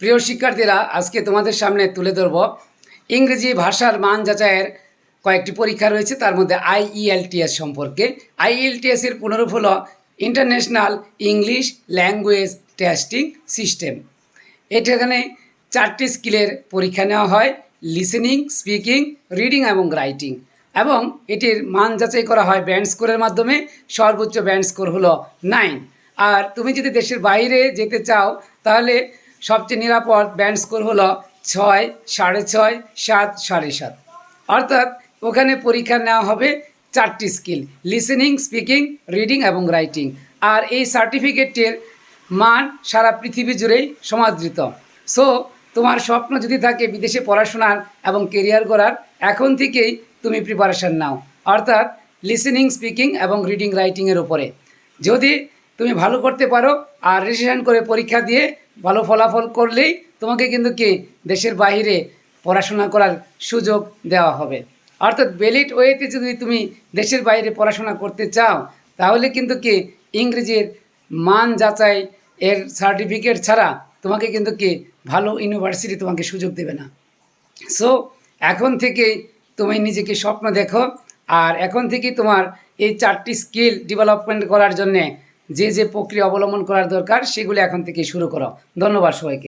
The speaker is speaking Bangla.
প্রিয় শিক্ষার্থীরা, আজকে তোমাদের সামনে তুলে ধরব ইংরেজি ভাষার মান যাচাইয়ের কয়েকটি পরীক্ষা রয়েছে, তার মধ্যে আইইএলটিএস সম্পর্কে। আইইএলটিএস এর পুনরূপ হল international English language testing system. এখানে 4টি স্কিলের পরীক্ষা নেওয়া হয়: লিসেনিং, স্পিকিং, রিডিং এবং রাইটিং। এবং এটির মান যাচাই করা হয় ব্যান্ড স্কোরের মাধ্যমে। সর্বোচ্চ ব্যান্ড স্কোর হলো 9। আর তুমি যদি দেশের বাইরে যেতে চাও তাহলে সবচেয়ে নিরাপদ ব্যান্ড স্কোর হলো 6, 6.5, 7, 7.5। অর্থাৎ ওখানে পরীক্ষা নেওয়া হবে 4টি স্কিল: লিসেনিং, স্পিকিং, রিডিং এবং রাইটিং। আর এই সার্টিফিকেটের মান সারা পৃথিবী জুড়েই সমাদৃত। সো তোমার স্বপ্ন যদি থাকে বিদেশে পড়াশোনার এবং কেরিয়ার গড়ার, এখন থেকেই তুমি প্রিপারেশান নাও, অর্থাৎ লিসেনিং, স্পিকিং এবং রিডিং রাইটিংয়ের উপরে। যদি তুমি ভালো করতে পারো আর রেজিস্ট্রেশন করে পরীক্ষা দিয়ে ভালো ফলাফল করলেই তোমাকে কিন্তু দেশের বাইরে পড়াশোনা করার সুযোগ দেওয়া হবে। অর্থাৎ ভ্যালিড ওয়েতে যদি তুমি দেশের বাইরে পড়াশোনা করতে চাও তাহলে কিন্তু ইংরেজির মান যাচাই এর সার্টিফিকেট ছাড়া তোমাকে কিন্তু ভালো ইউনিভার্সিটি তোমাকে সুযোগ দেবে না। সো এখন থেকেই তুমি নিজেকে স্বপ্ন দেখো, আর এখন থেকেই তোমার এই 4টি স্কিল ডেভেলপমেন্ট করার জন্যে যে প্রক্রিয়া অবলম্বন করার দরকার সেগুলো এখন থেকে শুরু করো। ধন্যবাদ সবাইকে।